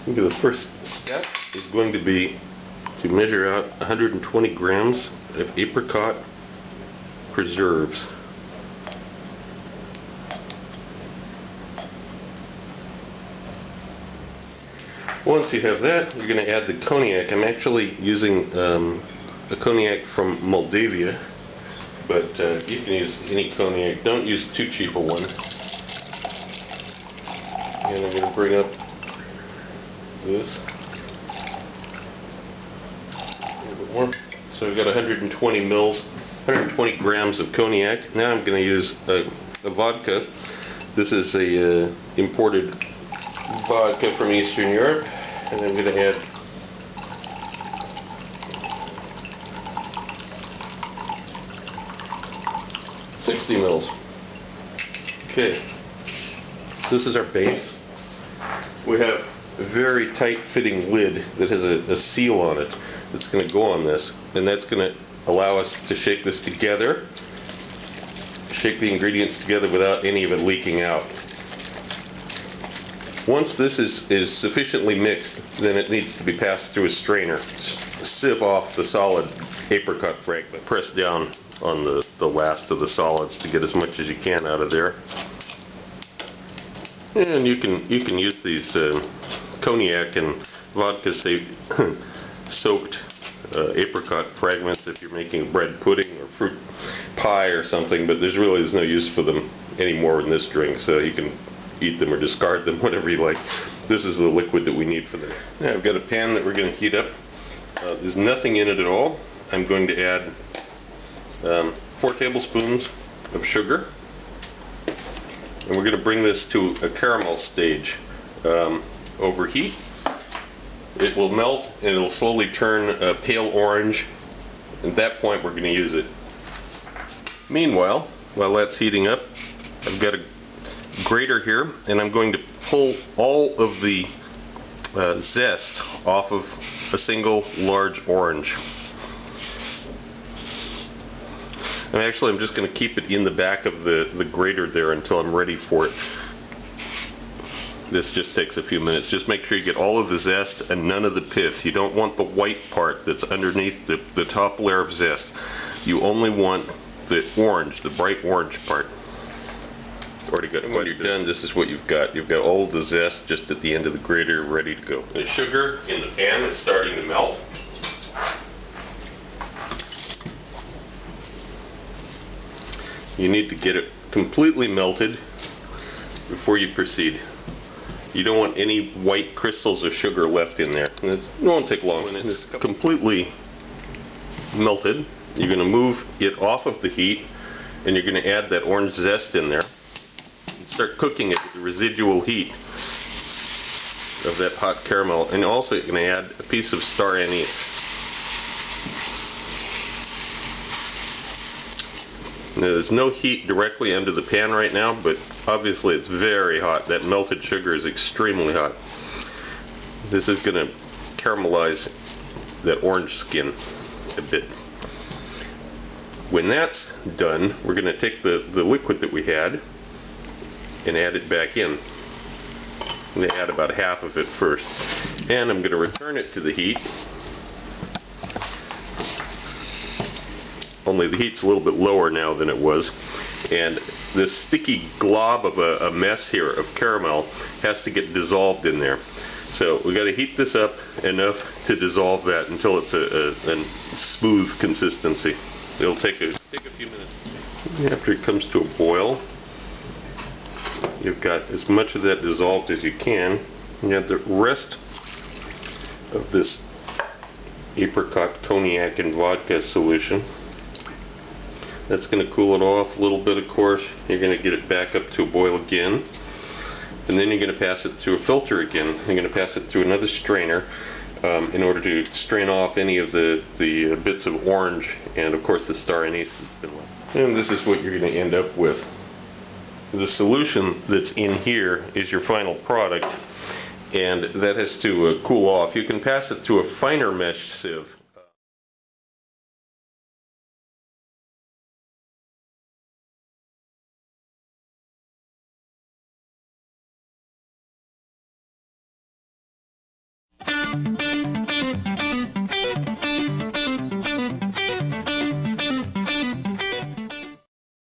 Okay, the first step is going to be to measure out 120 grams of apricot preserves. Once you have that, you're going to add the cognac. I'm actually using a cognac from Moldavia, but you can use any cognac. Don't use too cheap a one. And I'm going to bring up this. A little bit more. So I've got 120 mils, 120 grams of cognac. Now I'm going to use a vodka. This is a imported vodka from Eastern Europe, and I'm going to add $60 mils. Okay, this is our base. We have a very tight fitting lid that has a seal on it that's going to go on this, and that's going to allow us to shake this together, shake the ingredients together without any of it leaking out. Once this is sufficiently mixed, then it needs to be passed through a strainer. Sieve off the solid apricot fragment. Press down on the last of the solids to get as much as you can out of there. And you can use these cognac and vodka soaked apricot fragments if you're making bread pudding or fruit pie or something, but there's no use for them anymore in this drink, so you can eat them or discard them, whatever you like. This is the liquid that we need for them. Now I've got a pan that we're going to heat up. There's nothing in it at all. I'm going to add 4 tablespoons of sugar, and we're going to bring this to a caramel stage. Overheat. It will melt and it will slowly turn pale orange. At that point we're going to use it. Meanwhile, while that's heating up, I've got a grater here, and I'm going to pull all of the zest off of a single large orange. And actually I'm just going to keep it in the back of the grater there until I'm ready for it. This just takes a few minutes. Just make sure you get all of the zest and none of the pith. You don't want the white part that's underneath the top layer of zest. You only want the orange, the bright orange part. Already got. And when you're done, this is what you've got. You've got all of the zest just at the end of the grater, ready to go. The sugar in the pan is starting to melt. You need to get it completely melted before you proceed. You don't want any white crystals of sugar left in there. It won't take long. When it's completely melted, you're going to move it off of the heat, and you're going to add that orange zest in there. Start cooking it with the residual heat of that hot caramel, and also you're going to add a piece of star anise. Now, there's no heat directly under the pan right now, but obviously it's very hot. That melted sugar is extremely hot. This is going to caramelize that orange skin a bit. When that's done, we're going to take the liquid that we had and add it back in. I'm going to add about half of it first. And I'm going to return it to the heat. Only the heat's a little bit lower now than it was. And this sticky glob of a mess here of caramel has to get dissolved in there. So we got to heat this up enough to dissolve that until it's a smooth consistency. It'll take a few minutes. After it comes to a boil, you've got as much of that dissolved as you can. You have the rest of this apricot cognac and vodka solution. That's going to cool it off a little bit, of course. You're going to get it back up to a boil again. And then you're going to pass it through a filter again. You're going to pass it through another strainer in order to strain off any of the bits of orange and, of course, the star anise that's been left. And this is what you're going to end up with. The solution that's in here is your final product, and that has to cool off. You can pass it through a finer mesh sieve.